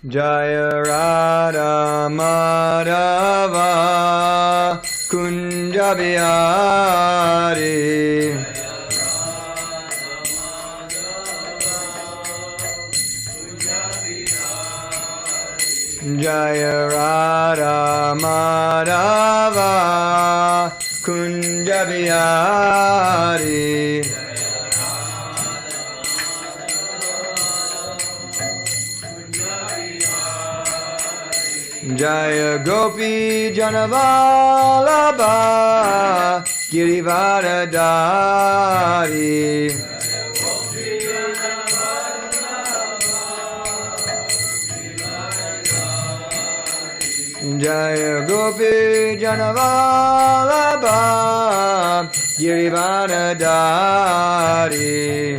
Jaya Radha Madhava Kunja Bihari Jaya Radha Madhava Kunja Bihari Jaya Gopi Janavalabha Girivardhari Jaya Gopi Janavalabha Girivardhari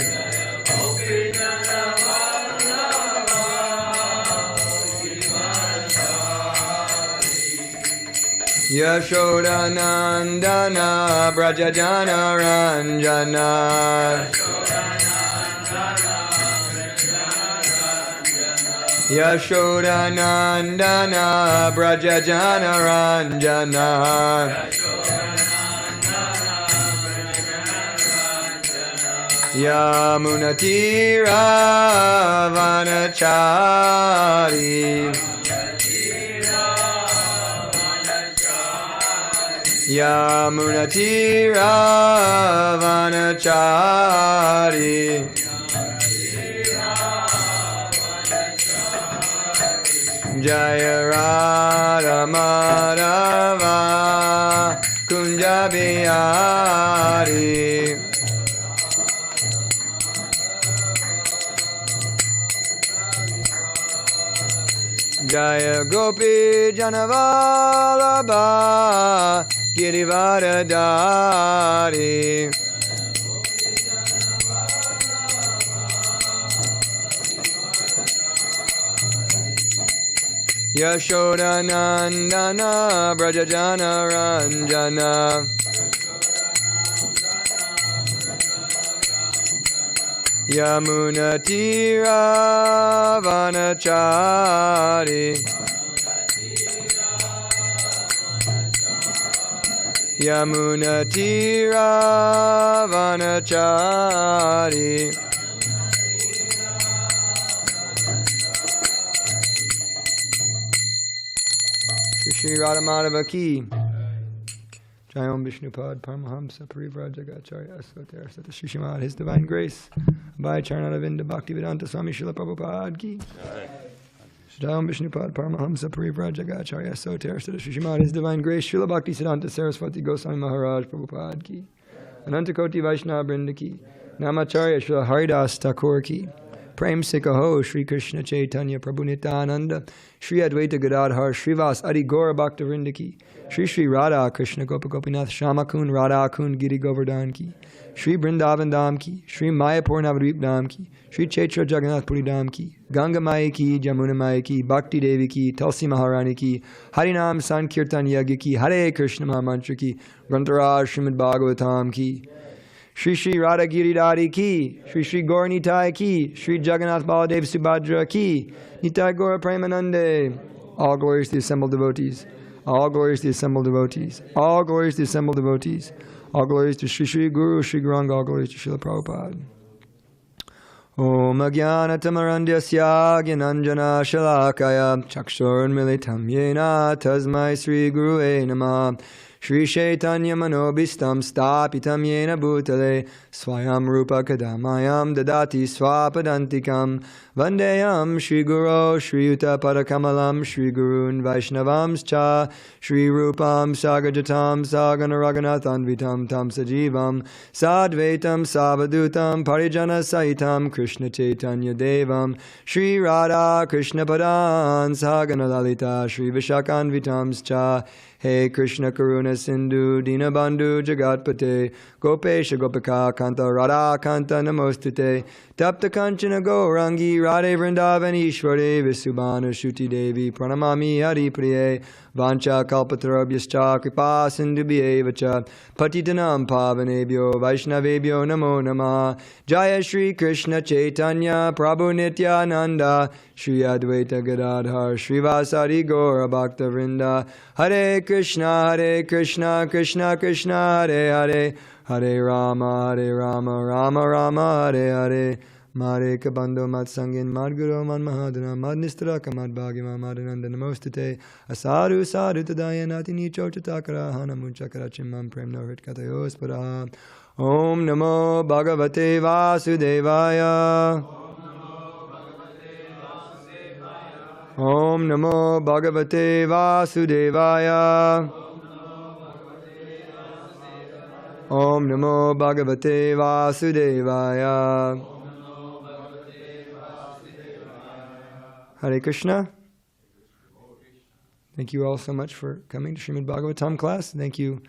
Yashoda Nandana Brajajana Ranjana Yashoda Nandana Brajajana Ranjana Yamunatira Vanachari Yamunatira Vanachari Jaya Radha Madhava Kunja Bihari Jaya Gopi Janavalabha Girivardhari Yashoda Nandana Brajajana Ranjana Yamunatira Vanachari Yamunatira Vanachari Shri Radha Madhava Ki Jai Om Vishnupad Paramahamsa Parivrajagacharya Asvatara Sata Srimad His Divine Grace Abhay Charnadavinda Bhaktivedanta Swami Srila Prabhupada Ki Jai Om Vishnupad Paramahamsa Parivrajagacharya Asvatara Sata Srimad His Divine Grace Srila Bhakti Siddhanta Saraswati Goswami Maharaj Prabhupada Ki Anantakoti Vaishnava Brinda Ki Namacharya Srila Haridas Thakur Ki Prem Sikaho Shri Krishna Chaitanya Prabhu Nityananda Shri Advaita Gadadhar Srivas Adi Gaura Bhakta Vrinda Ki Shri Shri Radha Krishna Gopa Gopinath Shamakun Radha Kun Giri Govardhan Ki Shri Brindavan Dham Ki Shri Mayapur Navadvip Dham Ki Shri Chaitra Jagannath Puri Dham Ki Ganga Maya Ki Jamuna Maya Ki Bhakti Devi Ki Tulsi Maharani Ki Harinam Sankirtan Yagya Ki Hare Krishna Mahamantra Ki Grantaraj Srimad Bhagavatam Ki Shri Shri Radha Giridhari Ki, Shri Shri Gaur Nitai Ki, Shri Jagannath Baladev Subhadra Ki, Nitai Gaura Premanande. All glories to the assembled devotees. All glories to the assembled devotees. All glories to the assembled devotees. All glories to Shri Shri Guru, Shri Gauranga. All glories to Srila Prabhupada. Om Ajnana Tamarandhyasya Gyananjana Shalakaya Chakshurun Militam Yena Tasmai Sri Guru Namah Shri Chaitanya Manobhistam Stapitam Yena Bhutale Swayam Rupa Kadamayam Dadati Swapadantikam Vandeyam Shri Guru Shri Yuta Padakamalam Shri Gurun Vaishnavams Cha Shri Rupam Sagajatam Saganaraganatham Vitam Tam Sajivam Sadvaitam Savadutam Parijana Saitam Krishna Chaitanya Devam Shri Radha Krishna Padan Saganalalita Shri Vishakan Vitams Cha Hey Krishna Karuna Sindhu Dinabandhu Jagatpate Gopesha Gopika Kanta Radha Kanta Namostute Tapta Kanchana Gaurangi Radhe Vrindavan Ishvare Visubhana Shuti Devi Pranamami Hari Priye Vancha kalpatarabhyascha kripa sindhubhyeva cha patitanam pavanebhyo vaishnavebhyo namo namaha. Jaya Shri Krishna Chaitanya Prabhu Nityananda Shri Advaita Gadadhar Srivasadi Gaura Bhakta Vrinda. Hare Krishna Krishna Krishna Hare Hare Hare Rama Rama Rama Hare Hare. Mare kabando mat sangin mad guru man mahadana mad nistaraka mad bhagima mad ananda namostate asadu sadhu tadayanati nicho chatakara hanamunchakara chimam prem no hrit katayos padaha. Om namo bhagavate vasudevaya. Om namo bhagavate vasudevaya. Om namo bhagavate vasudevaya. Hare Krishna. Thank you all so much for coming to Srimad Bhagavatam class. Thank you,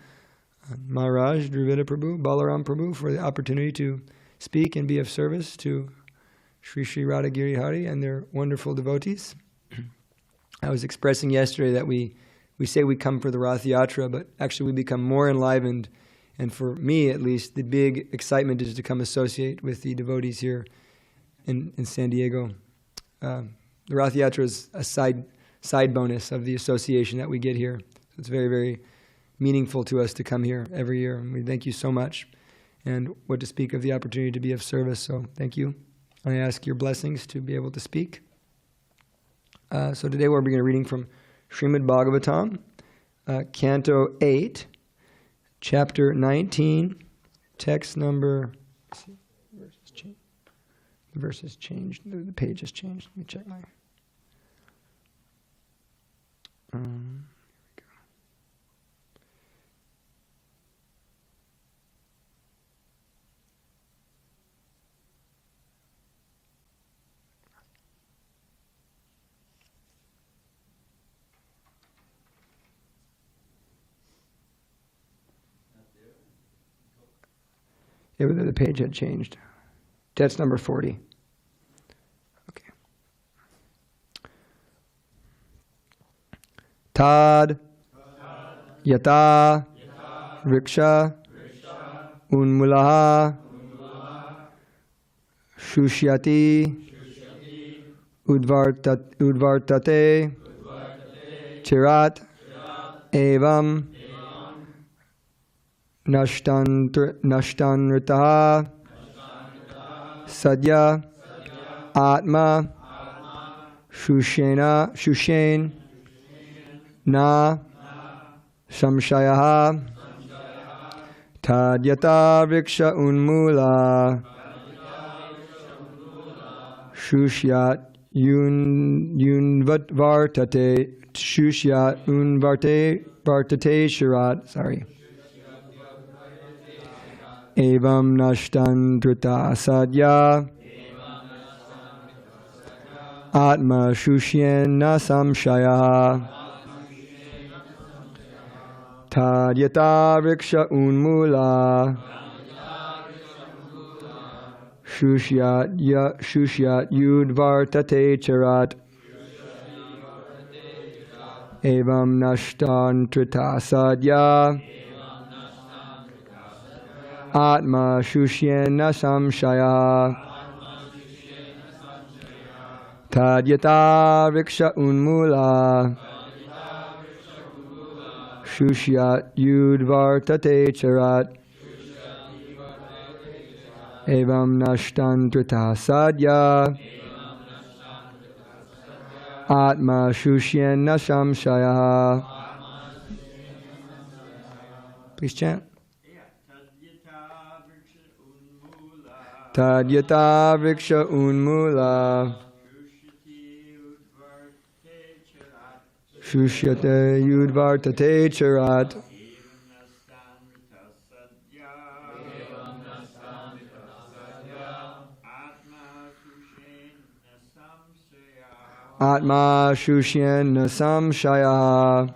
Maharaj, Dravida Prabhu, Balaram Prabhu, for the opportunity to speak and be of service to Sri Sri Radha Girihari and their wonderful devotees. I was expressing yesterday that we say we come for the Rath Yatra, but actually we become more enlivened. And for me, at least, the big excitement is to come associate with the devotees here in San Diego. The Rath Yatra is a side bonus of the association that we get here. So it's very, very meaningful to us to come here every year. And we thank you so much. And what to speak of the opportunity to be of service. So thank you. I ask your blessings to be able to speak. So today we're beginning reading from Srimad Bhagavatam, Canto 8, Chapter 19, text number... The verse has changed. The page has changed. Let me check my... Here we go. Yeah, but the page had changed. That's number 40. Okay. Tad yata riksha unmulaha shushyati udvartate chirat evam nashtanritaha Sadya Atma Shushen Na Samshayaha Tadyata Vriksha Unmula Shushyat Yunvartate Shushyat Unvartate Shirat. Sorry. Evam nashtan drita sadya Atma shushyen na samshaya Tadyata vriksha unmula Shushyat yudvartate charat Evam nashtan drita sadya Atma shushyen na samshaya Tadyata vriksha unmula Shushyat yudvartate charat Evam nashtan trita sadya Atma shushyen na samshaya. Please chant. Tadyata vriksha unmula Shushyate yudvartate charat Atma shushyen na samshaya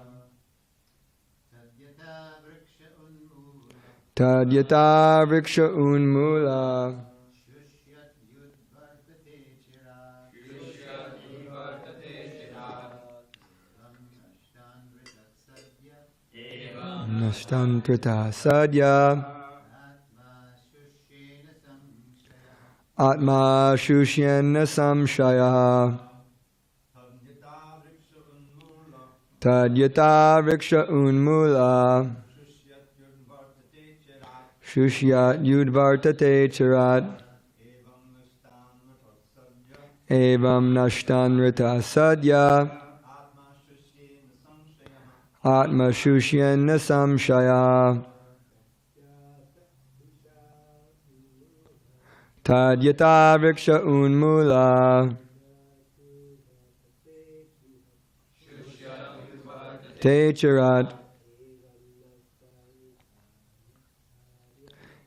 Tadyata vriksha unmula nashtantrita sadya. Atma shushyenna samshaya. Tadyata vriksha unmula. Shushyat yudvartate charat. Evam nashtanrita sadya. Atma shushyenna samshaya. Tadyata vriksha unmula. Te charat.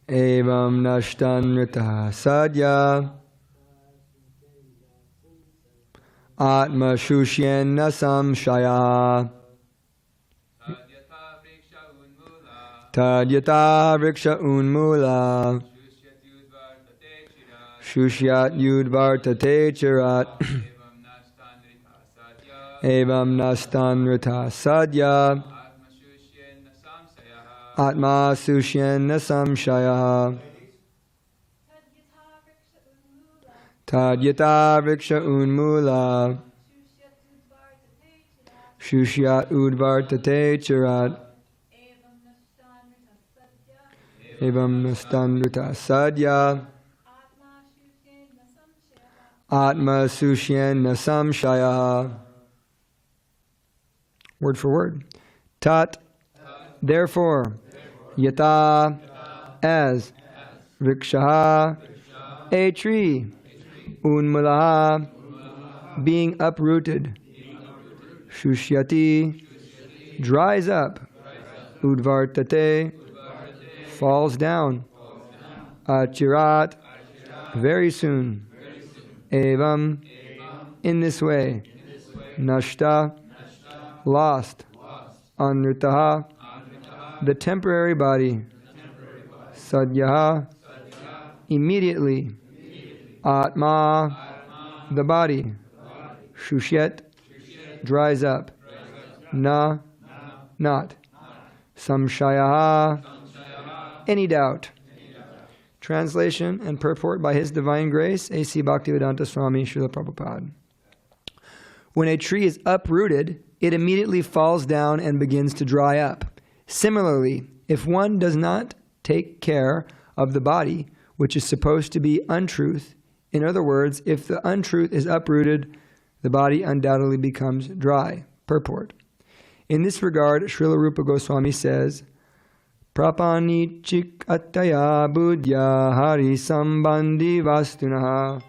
Evam nashtanrita sadya. Atma shushyenna samshaya. Tadyata vriksha unmula. Shushyat yudvartate charat. Evam nastanrita sadya. Atma sushyenna samshaya. Tadyata vriksha unmula. Shushyat udvartate charat. Evam nastanrita sadya. Atma sushyenna samshaya. Word for word. Tat, therefore. Yata, as. Vrikshaha, a tree. Unmulaha, being uprooted. Shushyati, dries up. Udvartate, falls down. Achirat, very soon. Evam, in this way. Nashta, lost. Anritaha, the temporary body. Sadyaha, immediately. Atma, the body. Shushyet, dries up. Na, not. Samshayaha, any doubt. Translation and purport by His Divine Grace, A.C. Bhaktivedanta Swami Srila Prabhupada. When a tree is uprooted, it immediately falls down and begins to dry up. Similarly, if one does not take care of the body, which is supposed to be untruth, in other words, if the untruth is uprooted, the body undoubtedly becomes dry. Purport. In this regard, Srila Rupa Goswami says, Prapani chik attaya budya hari sambandhi vastunaha.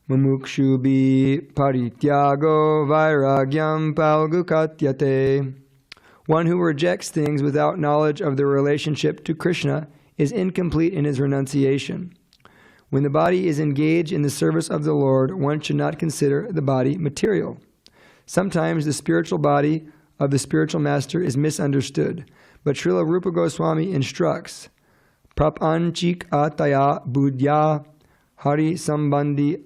Mumukshubi parityago vairagyam palgukatyate. One who rejects things without knowledge of their relationship to Krishna is incomplete in his renunciation. When the body is engaged in the service of the Lord, one should not consider the body material. Sometimes the spiritual body of the spiritual master is misunderstood, but Srila Rupa Goswami instructs, Prapanchik ataya budya hari sambandhi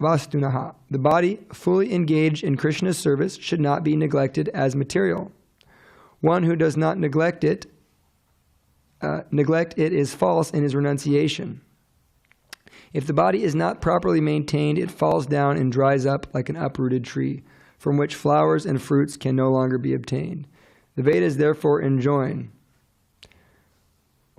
vastunaha. The body fully engaged in Krishna's service should not be neglected as material. One who does not neglect it is false in his renunciation. If the body is not properly maintained, it falls down and dries up like an uprooted tree, from which flowers and fruits can no longer be obtained. The Vedas therefore enjoin,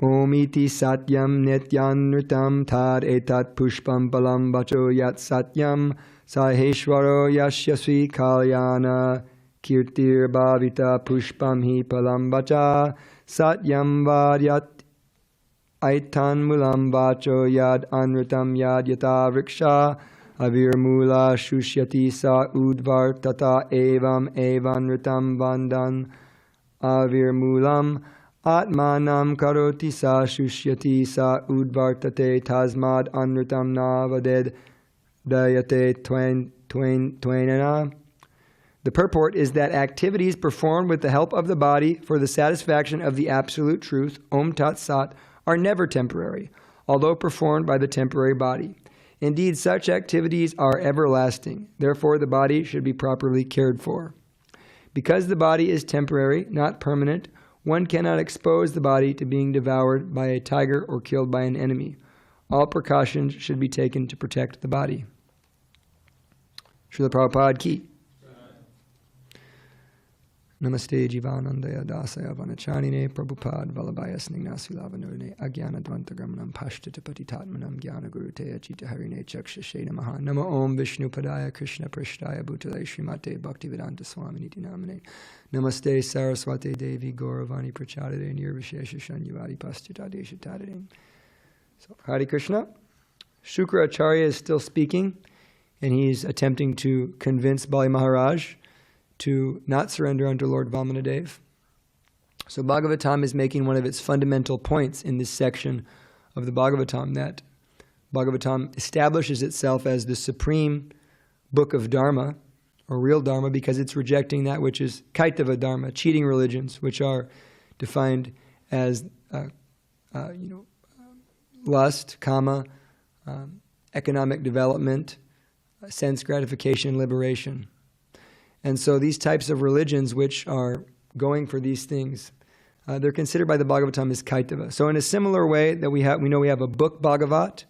Om iti satyam nityanritam tad etat pushpam balam bacho yat satyam saheshwaro yashyasvi kalyana kirtir bhavita pushpam hi palam bacha satyam vadyat aitan mulam vacho yad anritam yad yata vriksha avir mula shushyati sa udvartata evam evanritam vandan avir mulam atmanam karoti sa shushyati sa udvartate tasmad anritam navaded dayate twainana. The purport is that activities performed with the help of the body for the satisfaction of the absolute truth, Om Tat Sat, are never temporary, although performed by the temporary body. Indeed, such activities are everlasting. Therefore, the body should be properly cared for. Because the body is temporary, not permanent, one cannot expose the body to being devoured by a tiger or killed by an enemy. All precautions should be taken to protect the body. Srila Prabhupada ki. Namaste Jivanandaya Dasaya Vanachanine Prabhupada Vallabhaya Snignasilavanorne Agyana Dvantagramanam Pashtatapatitatmanam Gyana Gurute Achita Harine Chakshashe Namaha Nama Om Vishnu Padaya Krishna Prishtaya Bhutale Srimate Bhaktivedanta Swaminiti Namane Namaste Saraswate Devi Gauravani Prachadade Nirvishesha Shanyavadi Paschatadesha Tadade. So Hare Krishna. Shukracharya is still speaking, and he's attempting to convince Bali Maharaj to not surrender unto Lord Vamanadev. So Bhagavatam is making one of its fundamental points in this section of the Bhagavatam, that Bhagavatam establishes itself as the supreme book of Dharma, or real Dharma, because it's rejecting that which is Kaitava Dharma, cheating religions, which are defined as lust, kama, economic development, sense gratification, liberation. And so these types of religions which are going for these things, they're considered by the Bhagavatam as Kaitava. So in a similar way that we know we have a book Bhagavat,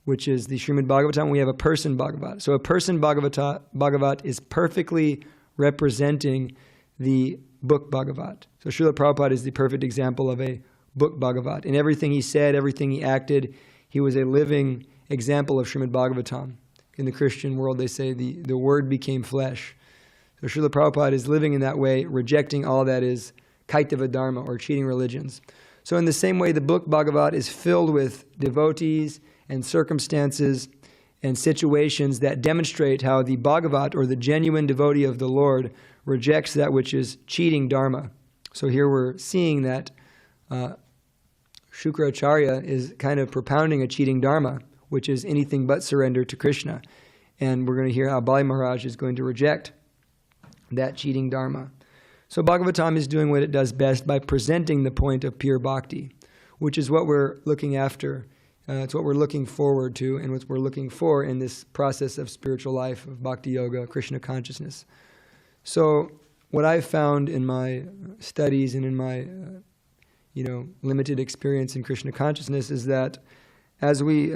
which is the Srimad Bhagavatam, we have a person Bhagavat. So a person Bhagavat is perfectly representing the book Bhagavat. So Srila Prabhupada is the perfect example of a book Bhagavat. In everything he said, everything he acted, he was a living example of Srimad Bhagavatam. In the Christian world, they say the word became flesh. So Srila Prabhupada is living in that way, rejecting all that is Kaitava Dharma, or cheating religions. So in the same way, the book Bhagavat is filled with devotees and circumstances and situations that demonstrate how the Bhagavat, or the genuine devotee of the Lord, rejects that which is cheating Dharma. So here we're seeing that Shukracharya is kind of propounding a cheating Dharma, which is anything but surrender to Krishna. And we're going to hear how Bali Maharaj is going to reject that cheating Dharma. So Bhagavatam is doing what it does best by presenting the point of pure bhakti, which is what we're looking after. It's what we're looking forward to, and what we're looking for in this process of spiritual life, of bhakti yoga, Krishna consciousness. So what I've found in my studies and in my limited experience in Krishna consciousness is that as we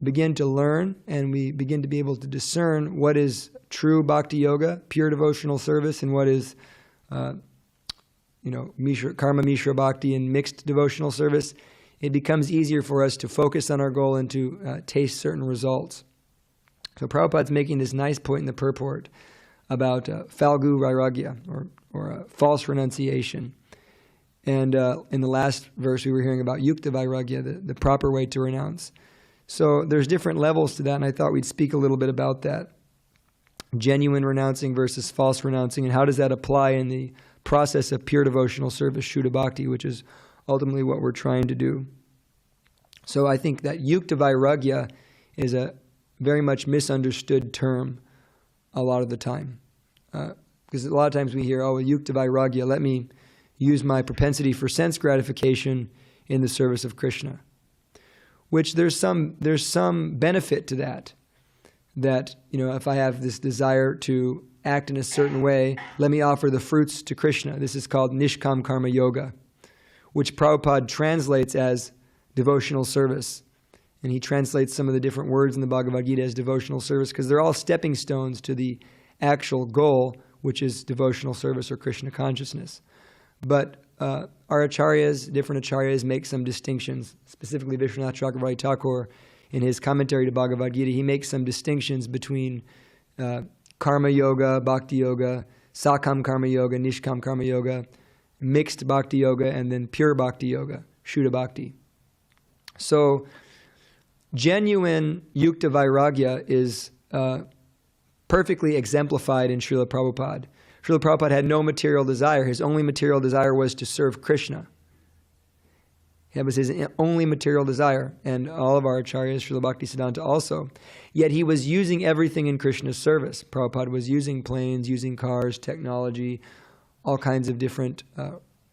begin to learn and we begin to be able to discern what is true bhakti yoga, pure devotional service, and what is karma mishra bhakti and mixed devotional service, it becomes easier for us to focus on our goal and to taste certain results. So Prabhupada's making this nice point in the purport about falgu vairagya, or false renunciation. And in the last verse we were hearing about yukta vairagya, the proper way to renounce. So there's different levels to that, and I thought we'd speak a little bit about that. Genuine renouncing versus false renouncing, and how does that apply in the process of pure devotional service, Shuddha Bhakti, which is ultimately what we're trying to do. So I think that yukta vairagya is a very much misunderstood term a lot of the time. Because a lot of times we hear, yukta vairagya, let me use my propensity for sense gratification in the service of Krishna. Which there's some benefit to that. That, if I have this desire to act in a certain way, let me offer the fruits to Krishna. This is called Nishkam Karma Yoga, which Prabhupada translates as devotional service. And he translates some of the different words in the Bhagavad Gita as devotional service, because they're all stepping stones to the actual goal, which is devotional service or Krishna consciousness. But our acharyas, different acharyas, make some distinctions. Specifically, Vishwanath Chakravarti Thakur, in his commentary to Bhagavad Gita, he makes some distinctions between karma yoga, bhakti yoga, sakam karma yoga, nishkam karma yoga, mixed bhakti yoga, and then pure bhakti yoga, Shuddha Bhakti. So, genuine yukta vairagya is perfectly exemplified in Srila Prabhupada. Srila Prabhupada had no material desire. His only material desire was to serve Krishna. That was his only material desire. And all of our acharyas, Srila Bhaktisiddhanta also. Yet he was using everything in Krishna's service. Prabhupada was using planes, using cars, technology, all kinds of different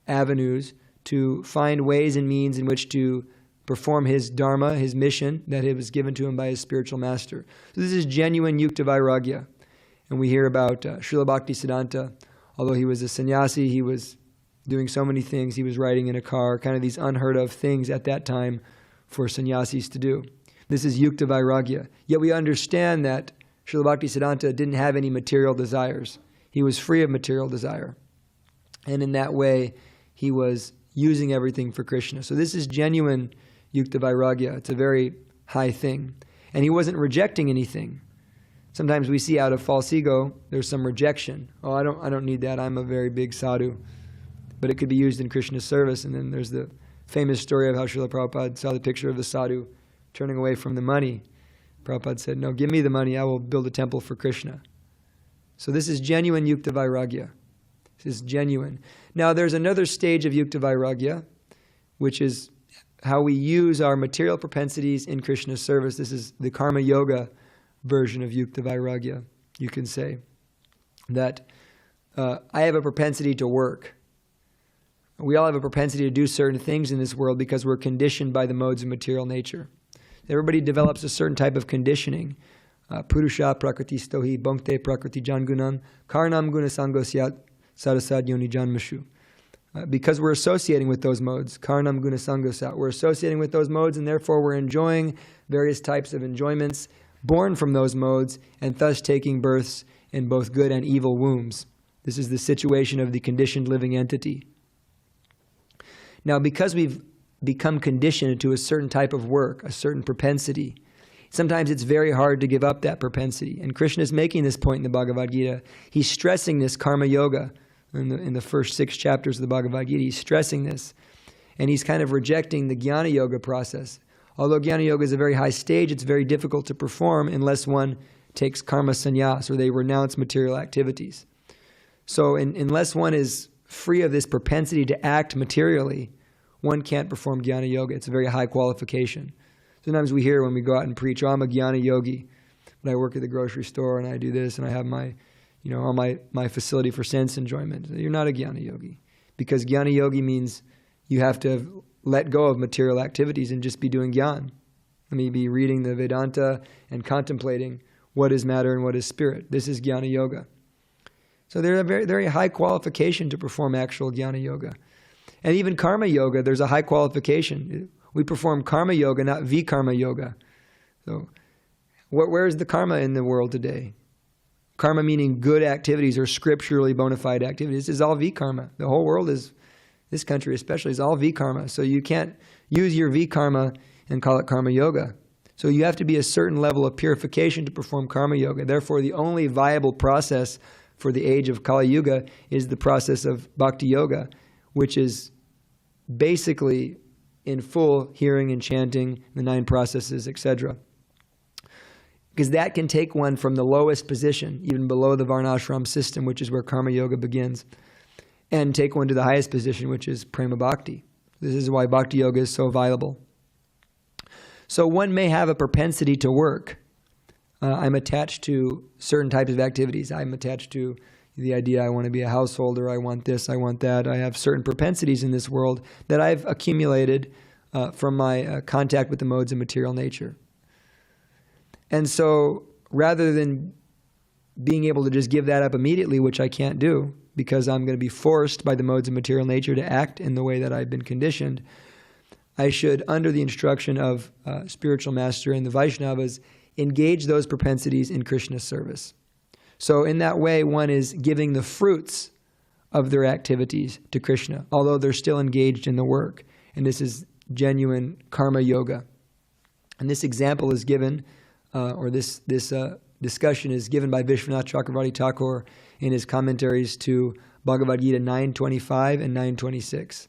avenues to find ways and means in which to perform his dharma, his mission that it was given to him by his spiritual master. So this is genuine yukta vairagya. And we hear about Srila Bhaktisiddhanta although he was a sannyasi, he was doing so many things. He was riding in a car, kind of these unheard of things at that time for sannyasis to do. This is yukta vairagya. Yet we understand that Srila Bhaktisiddhanta didn't have any material desires. He was free of material desire. And in that way, he was using everything for Krishna. So this is genuine yukta vairagya. It's a very high thing. And he wasn't rejecting anything. Sometimes we see out of false ego, there's some rejection. Oh, I don't need that. I'm a very big sadhu. But it could be used in Krishna's service. And then there's the famous story of how Srila Prabhupada saw the picture of the sadhu turning away from the money. Prabhupada said, no, give me the money. I will build a temple for Krishna. So this is genuine yukta vairagya. This is genuine. Now there's another stage of yukta vairagya, which is how we use our material propensities in Krishna's service. This is the karma yoga version of yukta vairagya. You can say that I have a propensity to work. We all have a propensity to do certain things in this world because we're conditioned by the modes of material nature. Everybody develops a certain type of conditioning. Purusha prakriti stohi bhankte prakriti jangunam karnam gunasangosyat sarasad yoni janmashu. Because we're associating with those modes, karnam gunasangosat, we're associating with those modes, and therefore we're enjoying various types of enjoyments born from those modes, and thus taking births in both good and evil wombs. This is the situation of the conditioned living entity. Now, because we've become conditioned to a certain type of work, a certain propensity, sometimes it's very hard to give up that propensity. And Krishna is making this point in the Bhagavad Gita. He's stressing this karma yoga in the first 6 chapters of the Bhagavad Gita. He's stressing this. And he's kind of rejecting the jnana yoga process. Although jnana yoga is a very high stage, it's very difficult to perform unless one takes karma sannyas, or they renounce material activities. So unless one is free of this propensity to act materially, one can't perform jnana yoga. It's a very high qualification. Sometimes we hear when we go out and preach, oh, I'm a jnana yogi, but I work at the grocery store and I do this and I have my, all my facility for sense enjoyment. You're not a jnana yogi, because jnana yogi means you have to let go of material activities and just be doing jnana. Let me be reading the Vedanta and contemplating what is matter and what is spirit. This is jnana yoga. So there's a very, very high qualification to perform actual jnana yoga. And even karma yoga, there's a high qualification. We perform karma yoga, not vikarma yoga. So where is the karma in the world today? Karma meaning good activities or scripturally bona fide activities. This is all vikarma. The whole world is, this country especially, is all vikarma. So you can't use your vikarma and call it karma yoga. So you have to be a certain level of purification to perform karma yoga. Therefore, the only viable process for the age of Kali Yuga is the process of bhakti yoga, which is basically in full hearing and chanting, the 9 processes, etc. Because that can take one from the lowest position, even below the varnashram system, which is where karma yoga begins, and take one to the highest position, which is prema bhakti. This is why bhakti yoga is so viable. So one may have a propensity to work. I'm attached to certain types of activities. I'm attached to the idea I want to be a householder, I want this, I want that. I have certain propensities in this world that I've accumulated from my contact with the modes of material nature. And so rather than being able to just give that up immediately, which I can't do because I'm going to be forced by the modes of material nature to act in the way that I've been conditioned, I should, under the instruction of spiritual master and the Vaishnavas, engage those propensities in Krishna's service. So in that way, one is giving the fruits of their activities to Krishna, although they're still engaged in the work. And this is genuine karma yoga. And this example is given, or this discussion is given by Vishwanath Chakravarti Thakur in his commentaries to Bhagavad Gita 9.25 and 9.26.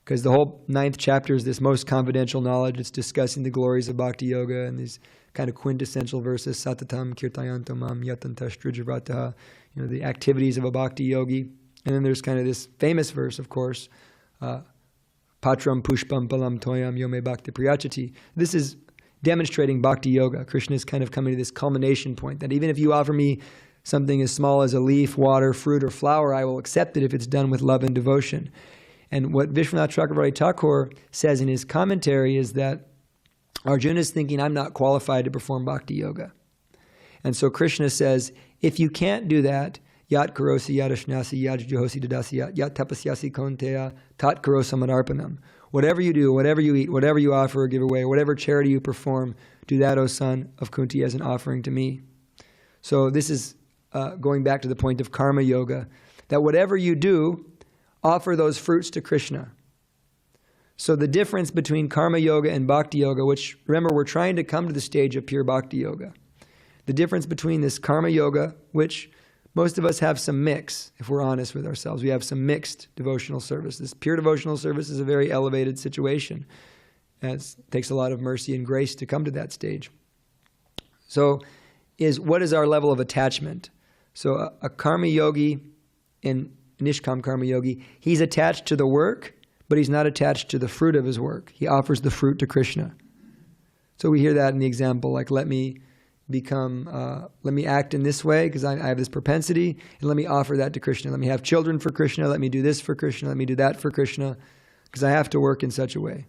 Because the whole 9th chapter is this most confidential knowledge. It's discussing the glories of bhakti yoga and these kind of quintessential verses, satatam kirtayantam mam yatantastrujavataha, the activities of a bhakti yogi. And then there's kind of this famous verse, of course, patram pushpam palam toyam yome bhakti priyachati. This is demonstrating bhakti yoga. Krishna is kind of coming to this culmination point that even if you offer me something as small as a leaf, water, fruit, or flower, I will accept it if it's done with love and devotion. And what Vishwanath Chakravarti Thakur says in his commentary is that Arjuna is thinking, I'm not qualified to perform bhakti yoga. And so Krishna says, if you can't do that, Yat karosi yadashnasi yad juhosi dadasi yat tapasyasi konteya tat karosamanarpanam. Whatever you do, whatever you eat, whatever you offer or give away, whatever charity you perform, do that, O son of Kunti, as an offering to me. So this is going back to the point of karma yoga, that whatever you do, offer those fruits to Krishna. So the difference between karma yoga and bhakti yoga, which, remember, we're trying to come to the stage of pure bhakti yoga. The difference between this karma yoga, which most of us have some mix, if we're honest with ourselves. We have some mixed devotional service. This pure devotional service is a very elevated situation. And it takes a lot of mercy and grace to come to that stage. So, what is our level of attachment? So a karma yogi, in Nishkam karma yogi, he's attached to the work, but he's not attached to the fruit of his work. He offers the fruit to Krishna. So we hear that in the example, like, let me act in this way because I have this propensity, and let me offer that to Krishna. Let me have children for Krishna. Let me do this for Krishna. Let me do that for Krishna, because I have to work in such a way.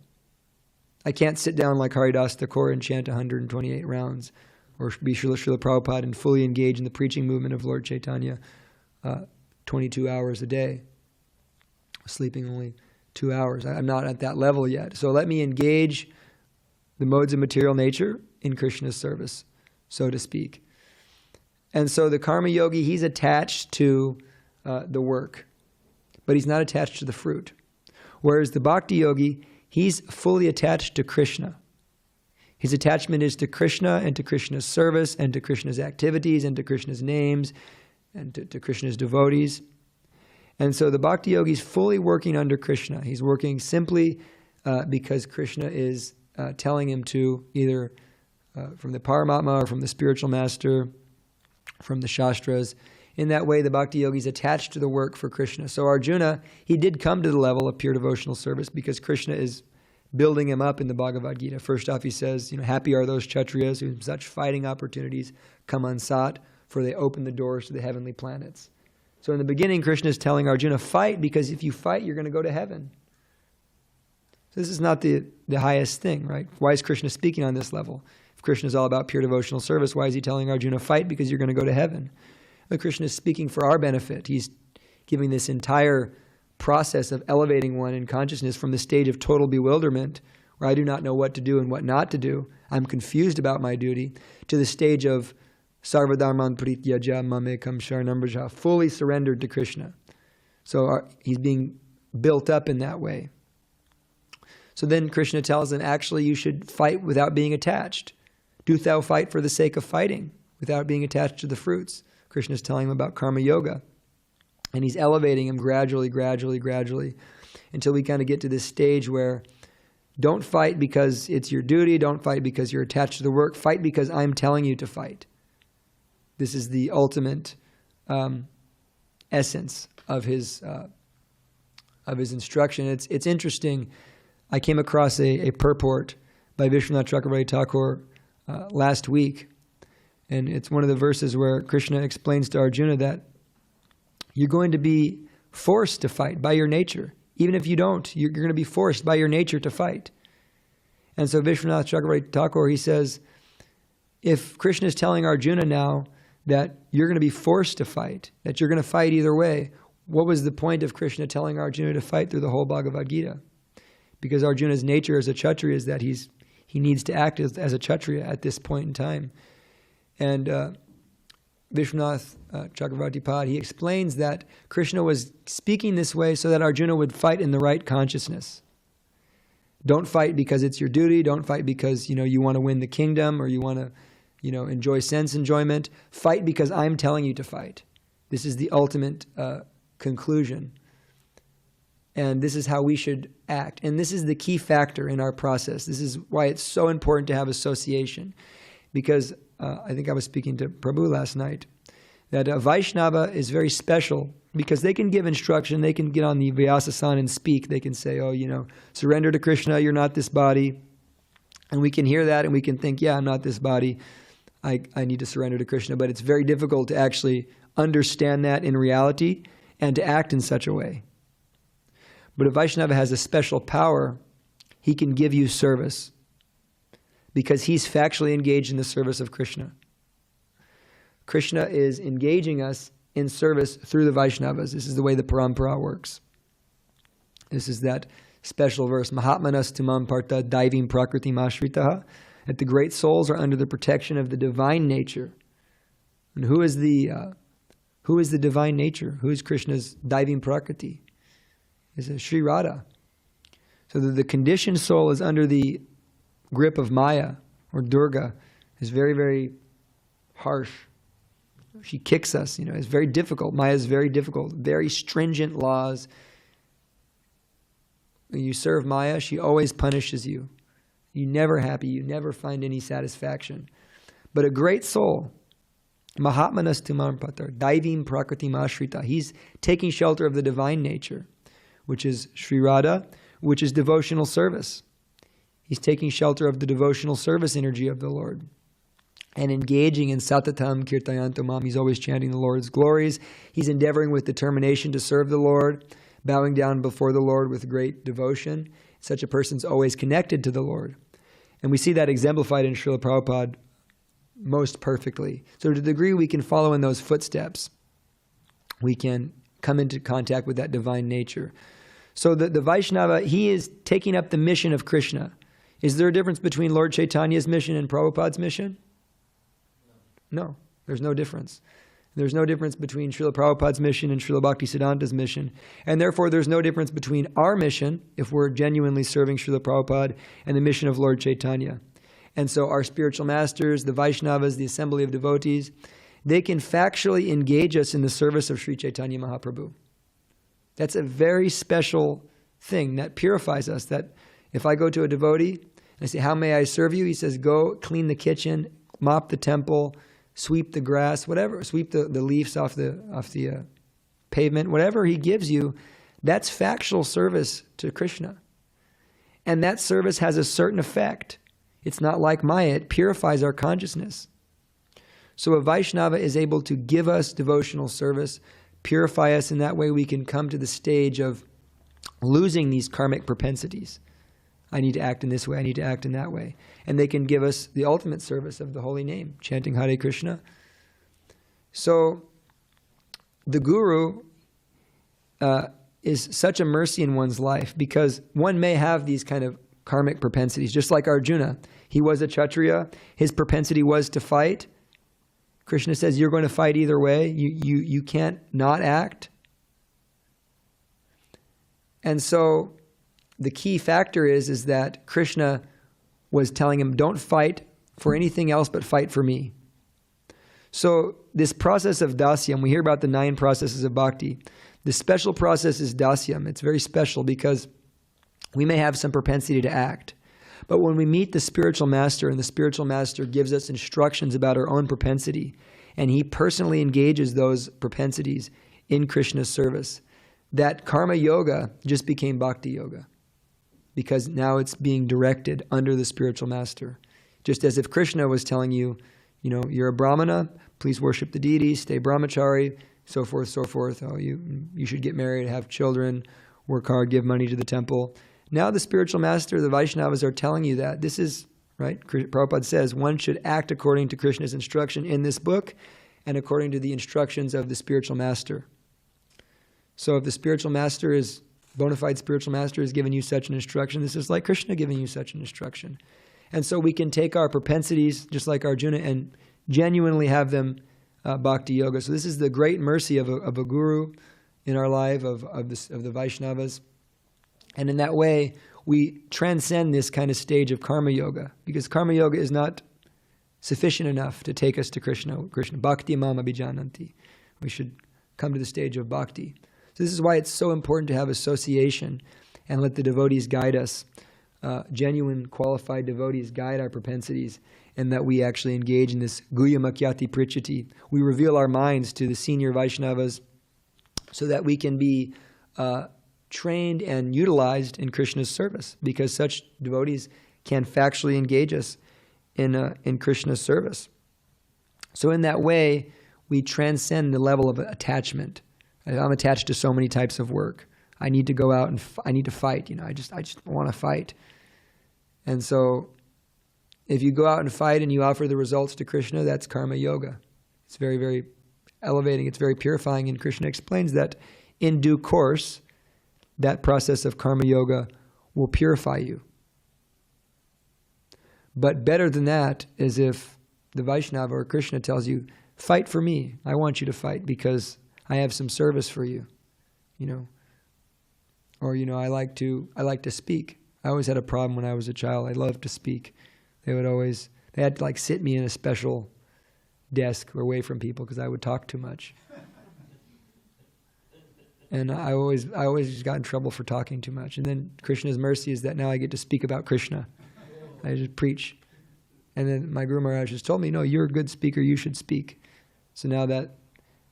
I can't sit down like Haridas Thakur and chant 128 rounds, or be Srila Prabhupada and fully engage in the preaching movement of Lord Chaitanya 22 hours a day, sleeping only 2 hours. I'm not at that level yet. So let me engage the modes of material nature in Krishna's service, so to speak. And so the karma yogi, he's attached to the work, but he's not attached to the fruit. Whereas the bhakti yogi, he's fully attached to Krishna. His attachment is to Krishna and to Krishna's service and to Krishna's activities and to Krishna's names and to Krishna's devotees. And so the bhakti yogi is fully working under Krishna. He's working simply because Krishna is telling him to, either from the Paramatma or from the spiritual master, from the Shastras. In that way, the bhakti yogi is attached to the work for Krishna. So Arjuna, he did come to the level of pure devotional service because Krishna is building him up in the Bhagavad Gita. First off, he says, happy are those Kshatriyas whom such fighting opportunities come unsought, for they open the doors to the heavenly planets. So in the beginning, Krishna is telling Arjuna, fight, because if you fight, you're going to go to heaven. So this is not the highest thing, right? Why is Krishna speaking on this level? If Krishna is all about pure devotional service, why is he telling Arjuna, fight, because you're going to go to heaven? But Krishna is speaking for our benefit. He's giving this entire process of elevating one in consciousness from the stage of total bewilderment, where I do not know what to do and what not to do, I'm confused about my duty, to the stage of sarvadharman prityaja mamekam sharanam braja, fully surrendered to Krishna. So he's being built up in that way. So then Krishna tells him, actually you should fight without being attached. Do thou fight for the sake of fighting, without being attached to the fruits. Krishna is telling him about karma yoga. And he's elevating him gradually, until we kind of get to this stage where don't fight because it's your duty, don't fight because you're attached to the work, fight because I'm telling you to fight. This is the ultimate essence of his instruction. It's interesting. I came across a purport by Vishwanath Chakravarti Thakur last week, and it's one of the verses where Krishna explains to Arjuna that you're going to be forced to fight by your nature. Even if you don't, you're going to be forced by your nature to fight. And so Vishwanath Chakravarti Thakur, he says, if Krishna is telling Arjuna now that you're going to be forced to fight, that you're going to fight either way, what was the point of Krishna telling Arjuna to fight through the whole Bhagavad Gita? Because Arjuna's nature as a Kshatriya is that he needs to act as a Kshatriya at this point in time. And Vishwanath Chakravarti Pad, he explains that Krishna was speaking this way so that Arjuna would fight in the right consciousness. Don't fight because it's your duty. Don't fight because you want to win the kingdom or you want to enjoy sense enjoyment. Fight because I'm telling you to fight. This is the ultimate conclusion. And this is how we should act. And this is the key factor in our process. This is why it's so important to have association. Because I think I was speaking to Prabhu last night, that Vaishnava is very special because they can give instruction, they can get on the Vyasasana and speak. They can say, surrender to Krishna, you're not this body. And we can hear that and we can think, yeah, I'm not this body. I need to surrender to Krishna. But it's very difficult to actually understand that in reality and to act in such a way. But if Vaishnava has a special power, he can give you service because he's factually engaged in the service of Krishna. Krishna is engaging us in service through the Vaishnavas. This is the way the parampara works. This is that special verse, Mahatmanas tumam parta daivim prakritim ashritaha, that the great souls are under the protection of the divine nature. And who is the divine nature? Who is Krishna's daivim prakriti? Is it Sri Radha? So the conditioned soul is under the grip of Maya or Durga. Is very, very harsh. She kicks us, it's very difficult. Maya is very difficult. Very stringent laws. When you serve Maya, she always punishes you. You're never happy. You never find any satisfaction. But a great soul, Mahatmanas tumam patar, daivim prakritim ashrita. He's taking shelter of the divine nature, which is Sri Radha, which is devotional service. He's taking shelter of the devotional service energy of the Lord. And engaging in satatam kirtayantamam. He's always chanting the Lord's glories. He's endeavoring with determination to serve the Lord, bowing down before the Lord with great devotion. Such a person's always connected to the Lord. And we see that exemplified in Srila Prabhupada most perfectly. So to the degree we can follow in those footsteps, we can come into contact with that divine nature. So the Vaishnava, he is taking up the mission of Krishna. Is there a difference between Lord Chaitanya's mission and Prabhupada's mission? No, there's no difference. There's no difference between Srila Prabhupada's mission and Srila Bhaktisiddhanta's mission. And therefore, there's no difference between our mission, if we're genuinely serving Srila Prabhupada, and the mission of Lord Chaitanya. And so our spiritual masters, the Vaishnavas, the assembly of devotees, they can factually engage us in the service of Sri Chaitanya Mahaprabhu. That's a very special thing that purifies us. That if I go to a devotee and I say, "How may I serve you?" He says, "Go clean the kitchen, mop the temple, sweep the grass, whatever, sweep the leaves off the pavement," whatever he gives you, that's factual service to Krishna. And that service has a certain effect. It's not like Maya, it purifies our consciousness. So a Vaishnava is able to give us devotional service, purify us, in that way we can come to the stage of losing these karmic propensities. I need to act in this way, I need to act in that way. And they can give us the ultimate service of the holy name, chanting Hare Krishna. So the Guru is such a mercy in one's life, because one may have these kind of karmic propensities, just like Arjuna. He was a Kshatriya, his propensity was to fight. Krishna says, you're going to fight either way, you can't not act. And so the key factor is that Krishna was telling him, don't fight for anything else but fight for me. So this process of dasyam, we hear about the 9 processes of bhakti. The special process is dasyam. It's very special because we may have some propensity to act. But when we meet the spiritual master, and the spiritual master gives us instructions about our own propensity, and he personally engages those propensities in Krishna's service, that karma yoga just became bhakti yoga, because now it's being directed under the spiritual master. Just as if Krishna was telling you, you're a brahmana, please worship the deities, stay brahmachari, so forth, so forth. Oh, you should get married, have children, work hard, give money to the temple. Now the spiritual master, the Vaishnavas, are telling you that this is, right? Prabhupada says one should act according to Krishna's instruction in this book and according to the instructions of the spiritual master. So if the spiritual master is, bona fide spiritual master has given you such an instruction, this is like Krishna giving you such an instruction. And so we can take our propensities, just like Arjuna, and genuinely have them bhakti yoga. So this is the great mercy of a guru in our life, of the Vaishnavas. And in that way, we transcend this kind of stage of karma yoga, because karma yoga is not sufficient enough to take us to Krishna. Bhakti mam abhijananti. We should come to the stage of bhakti. So this is why it's so important to have association and let the devotees guide us. Genuine, qualified devotees guide our propensities, and that we actually engage in this guya makyati prichati. We reveal our minds to the senior Vaishnavas so that we can be trained and utilized in Krishna's service, because such devotees can factually engage us in Krishna's service. So in that way, we transcend the level of attachment. I'm attached to so many types of work. I need to go out and I need to fight. I just want to fight. And so if you go out and fight and you offer the results to Krishna, that's karma yoga. It's very, very elevating, it's very purifying, and Krishna explains that in due course, that process of karma yoga will purify you. But better than that is if the Vaishnava or Krishna tells you, fight for me. I want you to fight because I have some service for you, Or, I like to speak. I always had a problem when I was a child. I loved to speak. They had to sit me in a special desk away from people because I would talk too much. And I always got in trouble for talking too much. And then Krishna's mercy is that now I get to speak about Krishna. I just preach. And then my Guru Maharaj just told me, no, you're a good speaker, you should speak. So now that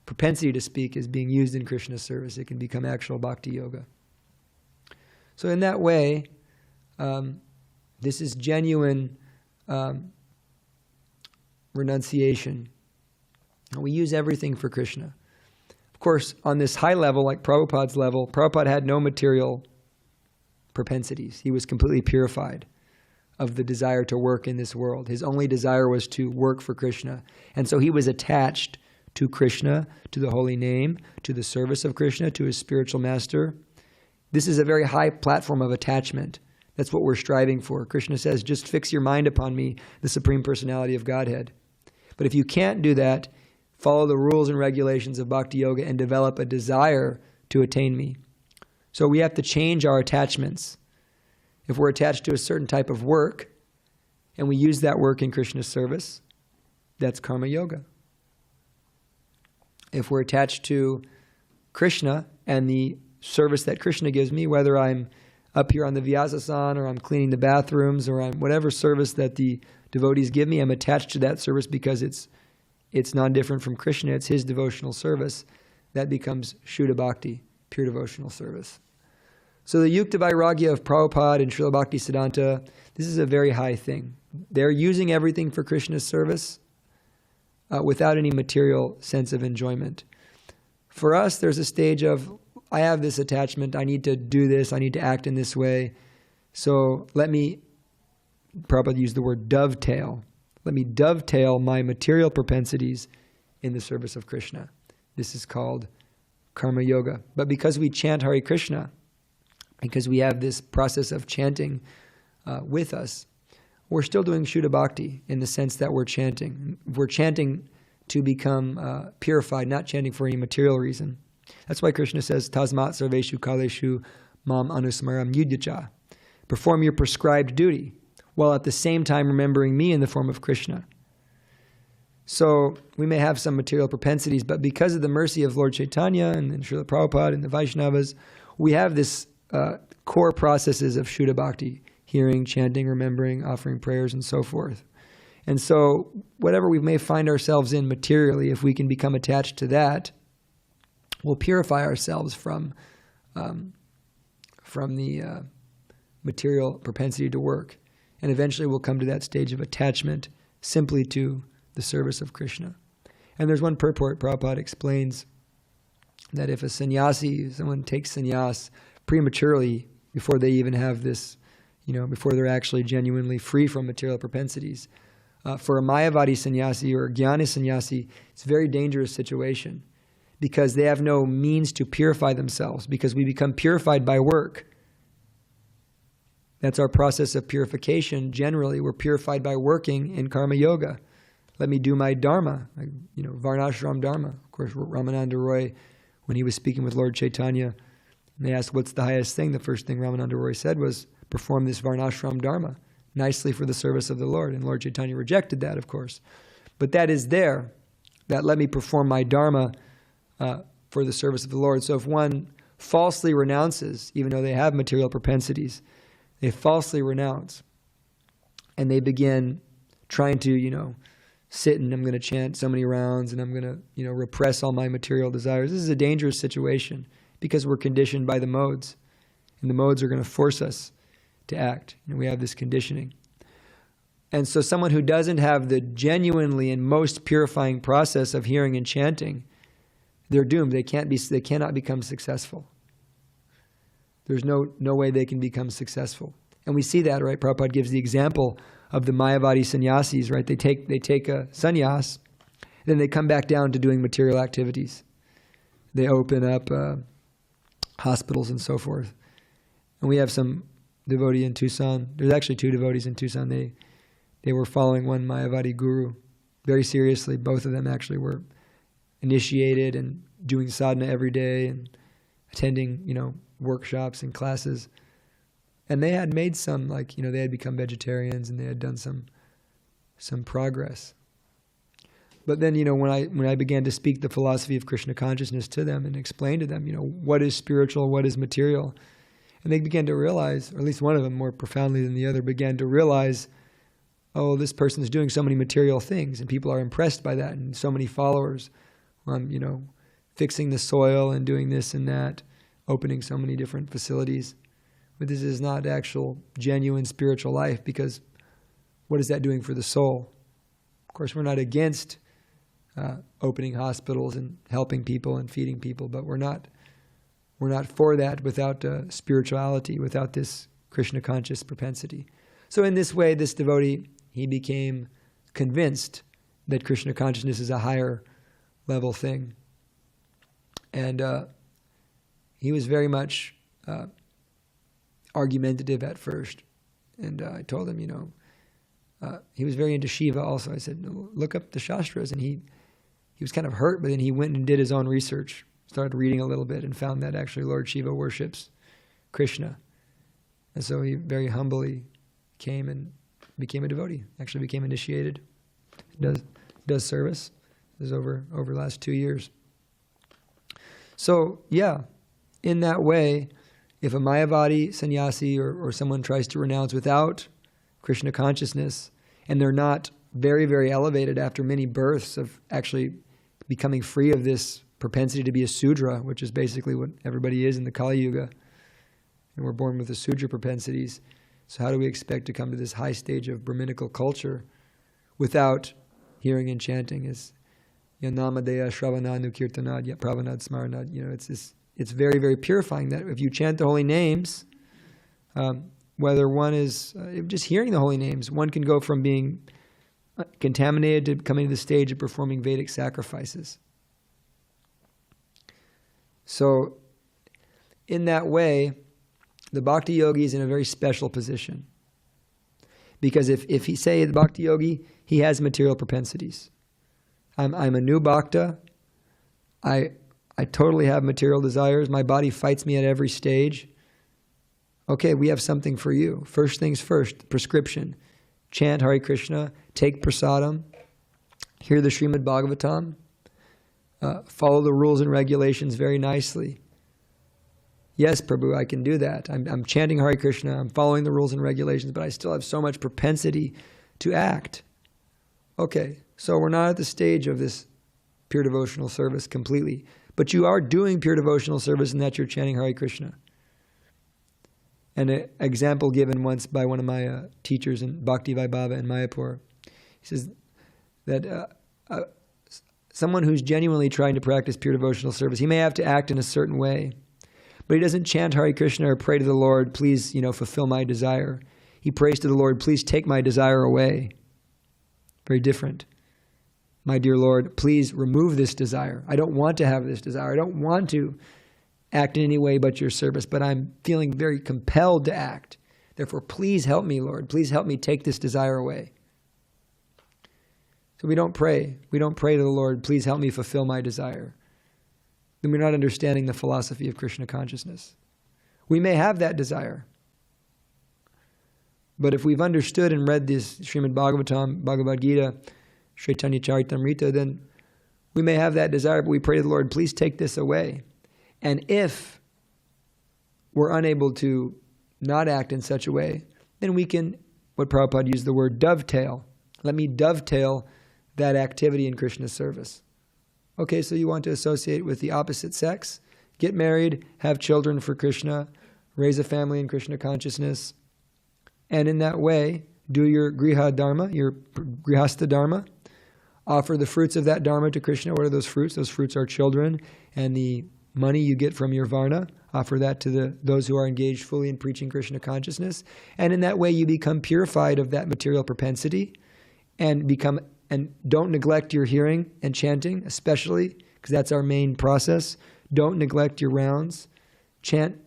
propensity to speak is being used in Krishna's service. It can become actual bhakti yoga. So in that way, this is genuine renunciation. And we use everything for Krishna. Of course, on this high level, like Prabhupada's level, Prabhupada had no material propensities. He was completely purified of the desire to work in this world. His only desire was to work for Krishna. And so he was attached to Krishna, to the holy name, to the service of Krishna, to his spiritual master. This is a very high platform of attachment. That's what we're striving for. Krishna says, just fix your mind upon me, the Supreme Personality of Godhead. But if you can't do that, follow the rules and regulations of Bhakti Yoga and develop a desire to attain me. So we have to change our attachments. If we're attached to a certain type of work, and we use that work in Krishna's service, that's karma yoga. If we're attached to Krishna and the service that Krishna gives me, whether I'm up here on the Vyasasan or I'm cleaning the bathrooms or I'm whatever service that the devotees give me, I'm attached to that service because it's non-different from Krishna, it's his devotional service. That becomes Shuddha Bhakti, pure devotional service. So the Yukta Vairagya of Prabhupada and Srila Bhakti Siddhanta, this is a very high thing. They're using everything for Krishna's service without any material sense of enjoyment. For us, there's a stage of, I have this attachment, I need to do this, I need to act in this way. So let me, Prabhupada used the word dovetail. Let me dovetail my material propensities in the service of Krishna. This is called karma yoga. But because we chant Hare Krishna, because we have this process of chanting with us, we're still doing Shuddha Bhakti in the sense that we're chanting. We're chanting to become purified, not chanting for any material reason. That's why Krishna says, Tasmat sarveshu kaleshu mam anusmaram yudyacha. Perform your prescribed duty, while at the same time remembering me in the form of Krishna. So we may have some material propensities, but because of the mercy of Lord Chaitanya and Srila Prabhupada and the Vaishnavas, we have this core processes of Shuddha Bhakti, hearing, chanting, remembering, offering prayers, and so forth. And so whatever we may find ourselves in materially, if we can become attached to that, we'll purify ourselves from the material propensity to work. And eventually we'll come to that stage of attachment simply to the service of Krishna. And there's one purport, Prabhupada explains that if a sannyasi, someone takes sannyas prematurely, before they even have this, before they're actually genuinely free from material propensities, for a Mayavadi sannyasi or a Jnani sannyasi, it's a very dangerous situation because they have no means to purify themselves, because we become purified by work. That's our process of purification. Generally, we're purified by working in karma yoga. Let me do my dharma, varnashram dharma. Of course, Ramananda Roy, when he was speaking with Lord Chaitanya, and they asked, what's the highest thing? The first thing Ramananda Roy said was, perform this varnashram dharma nicely for the service of the Lord. And Lord Chaitanya rejected that, of course. But that is there, that let me perform my dharma for the service of the Lord. So if one falsely renounces, even though they have material propensities, they falsely renounce, and they begin trying to, sit and I'm going to chant so many rounds and I'm going to, repress all my material desires. This is a dangerous situation because we're conditioned by the modes, and the modes are going to force us to act. We have this conditioning. And so someone who doesn't have the genuinely and most purifying process of hearing and chanting, they're doomed. They cannot become successful. There's no way they can become successful. And we see that, right? Prabhupada gives the example of the Mayavadi sannyasis, right? They take a sannyas Then they come back down to doing material activities. They open up hospitals and so forth. And we have some devotee in Tucson. There's actually 2 devotees in Tucson. They were following one Mayavadi guru very seriously. Both of them actually were initiated and doing sadhana every day and attending, workshops and classes. And they had made some, they had become vegetarians and they had done some progress. But then, when I began to speak the philosophy of Krishna consciousness to them and explain to them, what is spiritual, what is material, and they began to realize, or at least one of them more profoundly than the other, began to realize, oh, this person is doing so many material things, and people are impressed by that, and so many followers, fixing the soil and doing this and that, opening so many different facilities. But this is not actual, genuine spiritual life, because what is that doing for the soul? Of course, we're not against opening hospitals and helping people and feeding people, but we're not for that without spirituality, without this Krishna conscious propensity. So in this way, this devotee, he became convinced that Krishna consciousness is a higher level thing. And he was very much argumentative at first. And I told him, he was very into Shiva also. I said, look up the Shastras. And he was kind of hurt, but then he went and did his own research, started reading a little bit, and found that actually Lord Shiva worships Krishna. And so he very humbly came and became a devotee, actually became initiated, does service. This is over the last 2 years. So, yeah, in that way, if a Mayavadi sannyasi or someone tries to renounce without Krishna consciousness, and they're not very, very elevated after many births of actually becoming free of this propensity to be a Sudra, which is basically what everybody is in the Kali Yuga, and we're born with the Sudra propensities. So how do we expect to come to this high stage of Brahminical culture without hearing and chanting? Is Namadeya Shravananu Kirtanad Yat Pravanad Smaranad. It's very, very purifying that if you chant the holy names, whether one is just hearing the holy names, one can go from being contaminated to coming to the stage of performing Vedic sacrifices. So, in that way, the Bhakti Yogi is in a very special position. Because if he say the Bhakti Yogi, he has material propensities. I'm a new Bhakta. I totally have material desires. My body fights me at every stage. Okay, we have something for you. First things first, prescription. Chant Hare Krishna, take prasadam, hear the Srimad Bhagavatam, follow the rules and regulations very nicely. Yes, Prabhu, I can do that. I'm chanting Hare Krishna, I'm following the rules and regulations, but I still have so much propensity to act. Okay, so we're not at the stage of this pure devotional service completely, but you are doing pure devotional service in that you're chanting Hare Krishna. And an example given once by one of my teachers in Bhakti Vaibhava in Mayapur, he says that someone who's genuinely trying to practice pure devotional service, he may have to act in a certain way, but he doesn't chant Hare Krishna or pray to the Lord, please, fulfill my desire. He prays to the Lord, please take my desire away. Very different. My dear Lord, please remove this desire. I don't want to have this desire. I don't want to act in any way but your service, but I'm feeling very compelled to act. Therefore, please help me, Lord. Please help me take this desire away. So we don't pray. We don't pray to the Lord, please help me fulfill my desire. Then we're not understanding the philosophy of Krishna consciousness. We may have that desire. But if we've understood and read this Srimad Bhagavatam, Bhagavad Gita, Chaitanya Charitamrita, then we may have that desire, but we pray to the Lord, please take this away. And if we're unable to not act in such a way, then we can, what Prabhupada used the word dovetail. Let me dovetail that activity in Krishna's service. Okay, so you want to associate with the opposite sex, get married, have children for Krishna, raise a family in Krishna consciousness, and in that way, do your griha dharma, your grihastha dharma, offer the fruits of that dharma to Krishna. What are those fruits? Those fruits are children, and the money you get from your varna, offer that to those who are engaged fully in preaching Krishna consciousness. And in that way, you become purified of that material propensity and become And don't neglect your hearing and chanting, especially, because that's our main process. Don't neglect your rounds. Chant,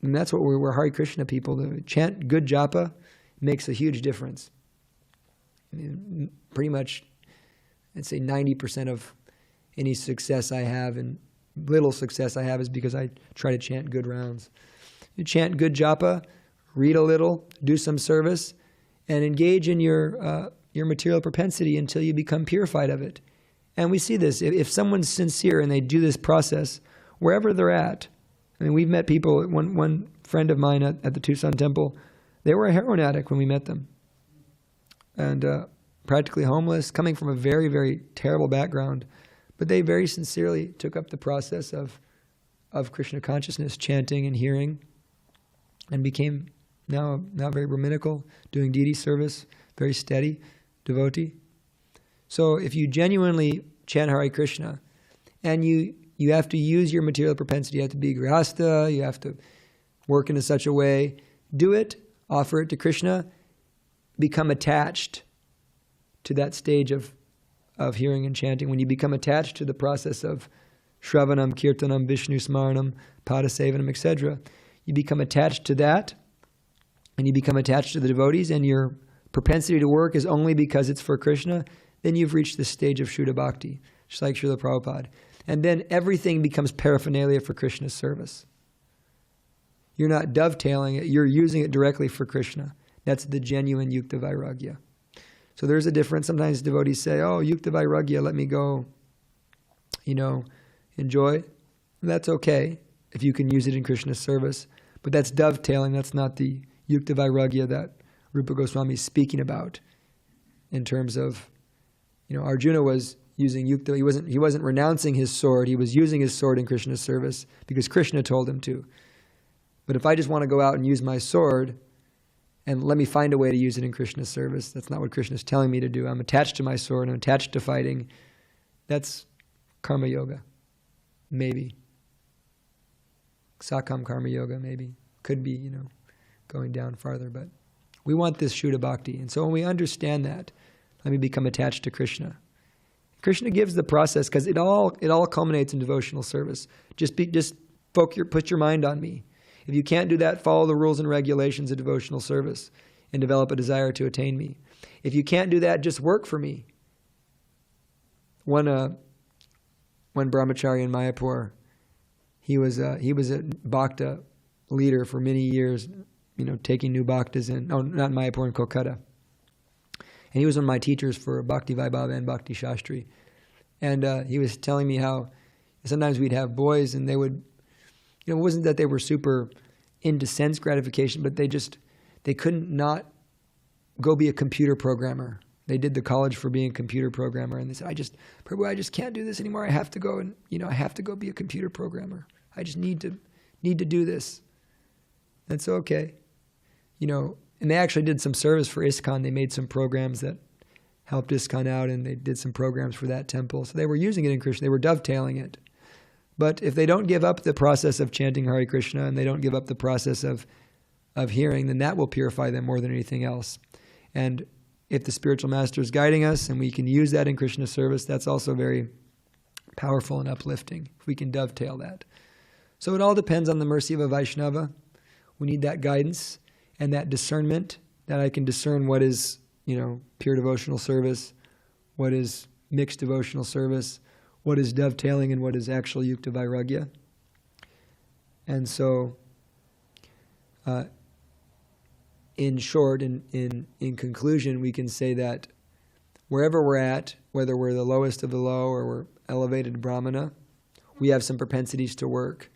and that's what we're Hare Krishna people. Chant good japa makes a huge difference. I mean, pretty much, I'd say 90% of any success I have and little success I have is because I try to chant good rounds. You chant good japa, read a little, do some service, and engage in your material propensity until you become purified of it. And we see this. If someone's sincere and they do this process, wherever they're at, I mean, we've met people, one friend of mine at the Tucson Temple, they were a heroin addict when we met them. And practically homeless, coming from a very, very terrible background. But they very sincerely took up the process of Krishna consciousness, chanting and hearing, and became now very Brahminical, doing deity service, very steady devotee. So if you genuinely chant Hare Krishna, and you have to use your material propensity, you have to be grihastha, you have to work in such a way, do it, offer it to Krishna, become attached to that stage of hearing and chanting. When you become attached to the process of Shravanam, Kirtanam, Vishnu Smaranam, Padasevanam, etc., you become attached to that, and you become attached to the devotees, and your propensity to work is only because it's for Krishna, then you've reached this stage of Shuddha Bhakti, just like Srila Prabhupada. And then everything becomes paraphernalia for Krishna's service. You're not dovetailing it, you're using it directly for Krishna. That's the genuine Yukta Vairagya. So there's a difference. Sometimes devotees say, oh, Yukta Vairagya, let me go, enjoy. And that's okay if you can use it in Krishna's service. But that's dovetailing. That's not the Yukta Vairagya that Rupa Goswami is speaking about in terms of, Arjuna was using Yukta. He wasn't renouncing his sword. He was using his sword in Krishna's service because Krishna told him to. But if I just want to go out and use my sword, and let me find a way to use it in Krishna's service, that's not what Krishna's telling me to do. I'm attached to my sword, I'm attached to fighting. That's karma yoga. Maybe. Sakam karma yoga, maybe. Could be, going down farther. But we want this Shuddha Bhakti. And so when we understand that, let me become attached to Krishna. Krishna gives the process because it all culminates in devotional service. Just put your mind on me. If you can't do that, follow the rules and regulations of devotional service and develop a desire to attain me. If you can't do that, just work for me. One brahmachari in Mayapur, he was a bhakta leader for many years, taking new bhaktas in, not in Mayapur, in Kolkata. And he was one of my teachers for Bhakti Vaibhava and Bhakti Shastri. And he was telling me how sometimes we'd have boys and they would, it wasn't that they were super into sense gratification, but they couldn't not go be a computer programmer. They did the college for being a computer programmer, and they said, Prabhu, I just can't do this anymore. I have to go and, I have to go be a computer programmer. I just need to do this. That's okay. And they actually did some service for ISKCON. They made some programs that helped ISKCON out, and they did some programs for that temple. So they were using it in Krishna. They were dovetailing it. But if they don't give up the process of chanting Hare Krishna and they don't give up the process of hearing, then that will purify them more than anything else. And if the spiritual master is guiding us and we can use that in Krishna's service, that's also very powerful and uplifting, if we can dovetail that. So it all depends on the mercy of a Vaishnava. We need that guidance and that discernment, that I can discern what is, pure devotional service, what is mixed devotional service, what is dovetailing, and what is actual Yukta Vairagya. And so, in short, in conclusion, we can say that wherever we're at, whether we're the lowest of the low or we're elevated Brahmana, we have some propensities to work.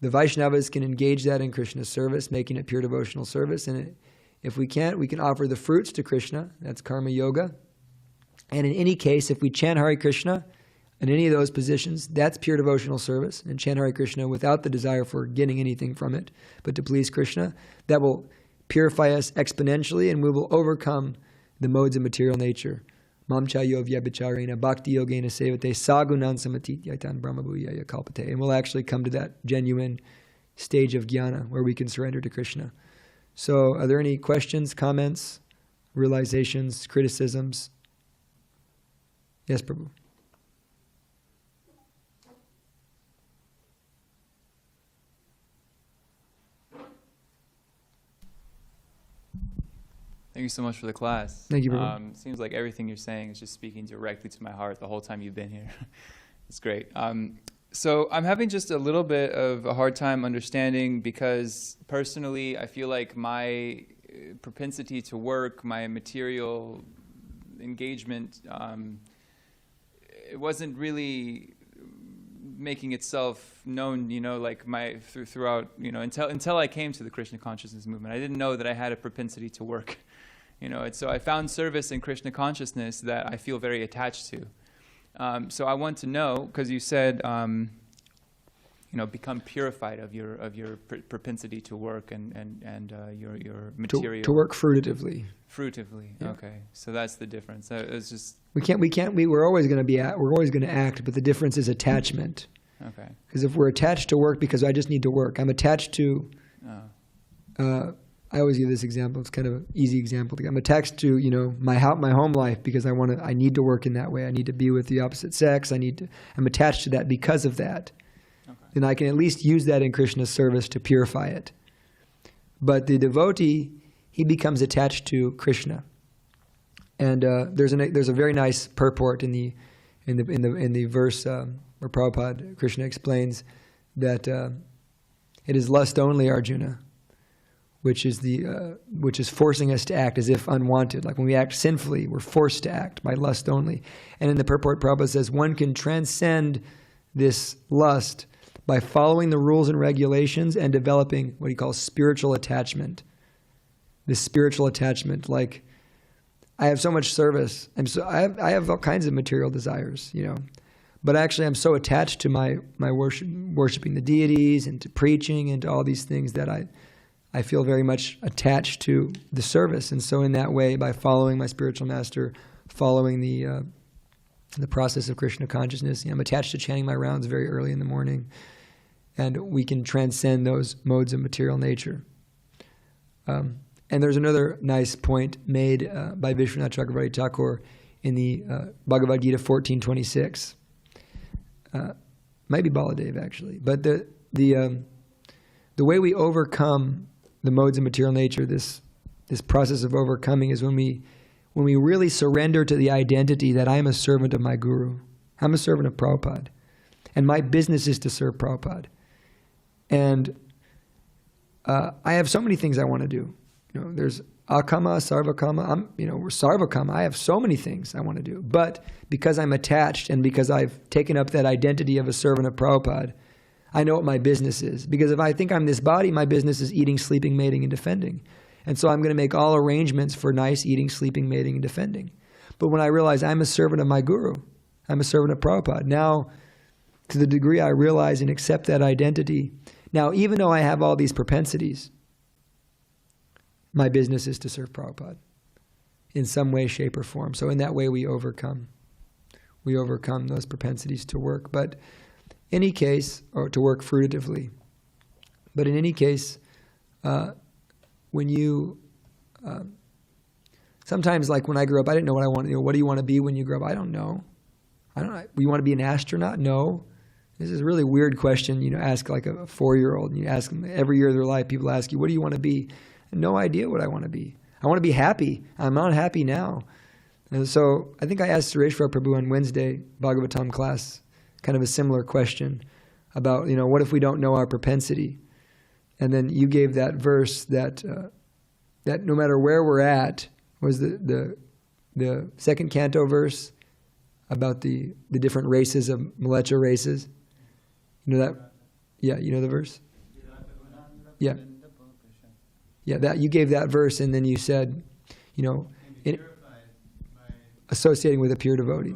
The Vaishnavas can engage that in Krishna's service, making it pure devotional service. And if we can't, we can offer the fruits to Krishna. That's karma yoga. And in any case, if we chant Hare Krishna in any of those positions, that's pure devotional service. And chant Hare Krishna without the desire for getting anything from it, but to please Krishna, that will purify us exponentially, and we will overcome the modes of material nature. Mamcha yovya bicharena bhakti yogena sevate sagunan samatityaitan brahmabhuyaya kalpate. And we'll actually come to that genuine stage of jnana where we can surrender to Krishna. So are there any questions, comments, realizations, criticisms? Yes, Prabhu. Thank you so much for the class. Thank you, Prabhu. Seems like everything you're saying is just speaking directly to my heart the whole time you've been here. It's great. So I'm having just a little bit of a hard time understanding, because personally I feel like my propensity to work, my material engagement, it wasn't really making itself known, like throughout, until I came to the Krishna consciousness movement. I didn't know that I had a propensity to work, and so I found service in Krishna consciousness that I feel very attached to. So I want to know, because you said, become purified of your propensity to work and your material. To work fruitively. Fruitively, yeah. Okay. So that's the difference. It's just we're always going to act, but the difference is attachment. Okay. Because if we're attached to work because I just need to work, I'm attached to. I always give this example. It's kind of an easy example. I'm attached to my home life because I need to work in that way. I need to be with the opposite sex. I'm attached to that because of that. Okay. Then I can at least use that in Krishna's service to purify it. But the devotee, he becomes attached to Krishna, and there's a very nice purport in the verse where Prabhupada Krishna explains that it is lust only, Arjuna, which is forcing us to act as if unwanted. Like when we act sinfully, we're forced to act by lust only. And in the purport, Prabhupada says one can transcend this lust by following the rules and regulations and developing what he calls spiritual attachment. This spiritual attachment, like I have so much service, I have all kinds of material desires, but actually I'm so attached to my worshiping the deities and to preaching and to all these things that I feel very much attached to the service. And so in that way, by following my spiritual master, following the process of Krishna consciousness, I'm attached to chanting my rounds very early in the morning, and we can transcend those modes of material nature. And there's another nice point made by Vishwanath Chakravarti Thakur in the Bhagavad Gita 14:26. Might be Baladev actually, but the way we overcome the modes of material nature, this process of overcoming, is when we really surrender to the identity that I am a servant of my Guru. I'm a servant of Prabhupada, and my business is to serve Prabhupada. And I have so many things I want to do. There's akama, sarvakama. We're sarvakama. I have so many things I want to do. But because I'm attached and because I've taken up that identity of a servant of Prabhupada, I know what my business is. Because if I think I'm this body, my business is eating, sleeping, mating, and defending. And so I'm going to make all arrangements for nice eating, sleeping, mating, and defending. But when I realize I'm a servant of my Guru, I'm a servant of Prabhupada, now to the degree I realize and accept that identity, now even though I have all these propensities, my business is to serve Prabhupada in some way, shape, or form. So in that way we overcome those propensities to work. But in any case, or to work fruitively. But in any case, when you, sometimes like when I grew up, I didn't know what I wanted. What do you want to be when you grow up? I don't know. You want to be an astronaut? No. This is a really weird question, ask like a 4-year-old, and you ask them every year of their life, people ask you, what do you want to be? No idea what I want to be. I want to be happy. I'm not happy now. And so I think I asked Sureshwar Prabhu on Wednesday, Bhagavatam class, kind of a similar question about, what if we don't know our propensity? And then you gave that verse that no matter where we're at, was the second canto verse about the different races of Malecha races. You know that? Yeah, you know the verse? Yeah. Yeah, that you gave that verse, and then you said, associating with a pure devotee.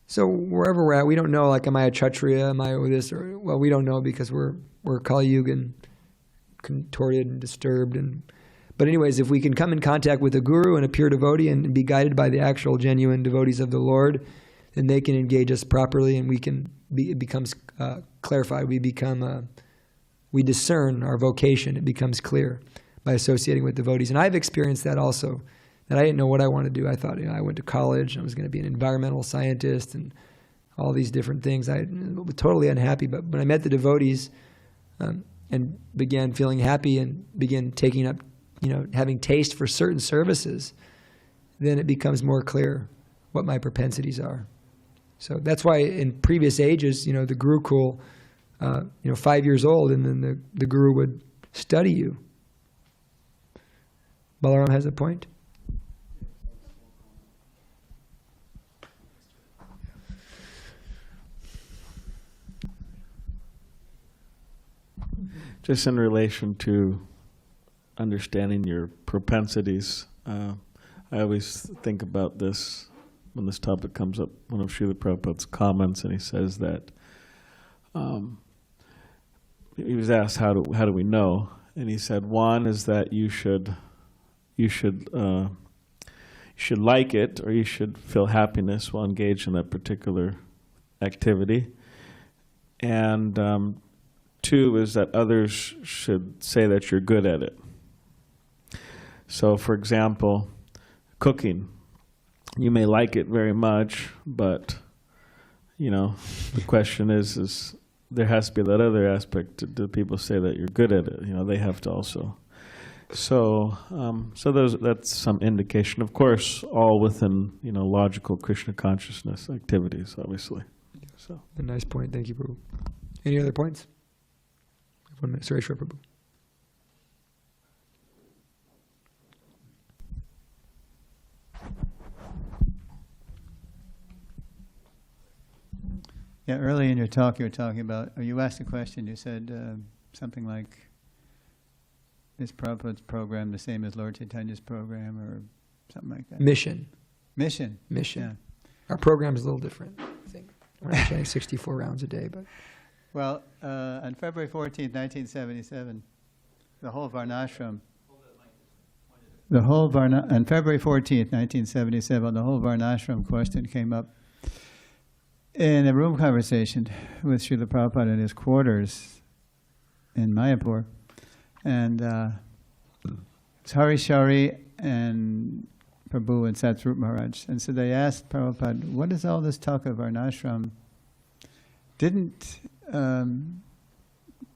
So wherever we're at, we don't know, like, am I a Kshatriya, am I this, or, well, we don't know because we're Kali Yuga and contorted and disturbed. But anyways, if we can come in contact with a guru and a pure devotee and be guided by the actual genuine devotees of the Lord, then they can engage us properly, and it becomes clarified. We discern our vocation. It becomes clear by associating with devotees. And I've experienced that also, that I didn't know what I wanted to do. I thought, I went to college, I was going to be an environmental scientist and all these different things. I was totally unhappy, but when I met the devotees and began feeling happy and began taking up, having taste for certain services, then it becomes more clear what my propensities are. So that's why in previous ages, the Gurukul, 5 years old, and then the Guru would study you. Balaram has a point? Just in relation to understanding your propensities, I always think about this when this topic comes up, one of Srila Prabhupada's comments, and he says that he was asked, how do we know? And he said, one is that you should like it, or you should feel happiness while engaged in that particular activity. And two is that others should say that you're good at it. So, for example, cooking. You may like it very much, but, the question is there has to be that other aspect. Do people say that you're good at it? They have to also. So, that's some indication. Of course, all within, logical Krishna consciousness activities, obviously. So. A nice point. Thank you, Prabhu. Any other points? 1 minute. Sureshwar Prabhu. Yeah, early in your talk you were talking about, or you asked a question, you said something like, is Prabhupada's program the same as Lord Chaitanya's program, or something like that? Mission. Mission. Yeah. Yeah. Our program is a little different, I think. We're not chanting 64 rounds a day, but... Well, on February 14th, 1977, the whole Varnashram, on February 14th, 1977, the whole Varnashram question came up in a room conversation with Srila Prabhupada in his quarters in Mayapur. And it's Hari Shari and Prabhu and Satsrup Maharaj. And so they asked Prabhupada, what is all this talk of Varnashram? Didn't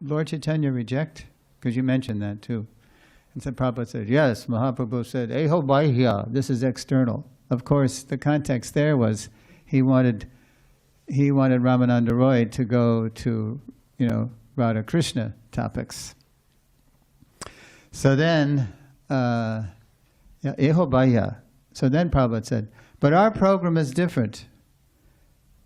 Lord Chaitanya reject? Because you mentioned that too. And so Prabhupada said, yes, Mahaprabhu said, Eho Bahya, this is external. Of course, the context there was he wanted Ramananda Roy to go to, Radha Krishna topics. So then, Eho Bahya. So then Prabhupada said, but our program is different.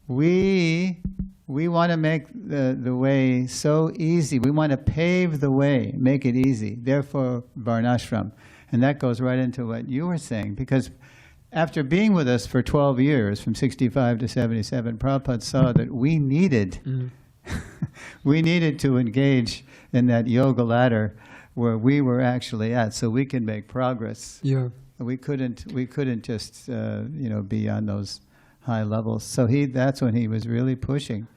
We want to make the way so easy. We want to pave the way, make it easy. Therefore, Varnashram. And that goes right into what you were saying. Because after being with us for 12 years, from 65 to 77, Prabhupada saw that we needed, we needed to engage in that yoga ladder where we were actually at, so we can make progress. Yeah. We couldn't just be on those high levels. So that's when he was really pushing.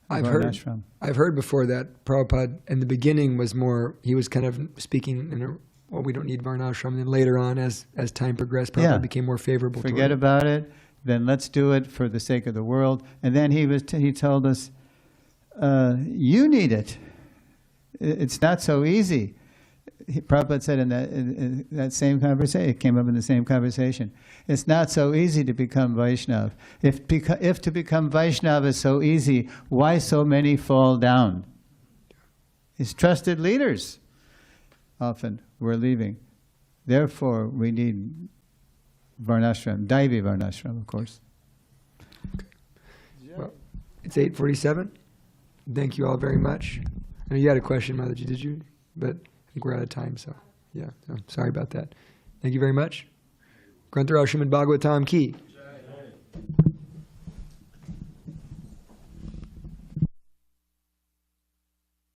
I've heard before that Prabhupada in the beginning was more, he was kind of speaking in we don't need Varnashram, and then later on as time progressed, Prabhupada became more favorable. Forget about it, then let's do it for the sake of the world. And then he told us, you need it. It's not so easy. Prabhupada said in that same conversation, it came up in the same conversation, it's not so easy to become Vaishnava. If to become Vaishnava is so easy, why so many fall down? His trusted leaders often were leaving. Therefore, we need Varnashram, Daivi Varnashram, of course. Okay. Well, it's 8:47. Thank you all very much. I know you had a question, Mataji, did you? But I think we're out of time, so yeah, sorry about that. Thank you very much. Srimad Bhagavatam ki.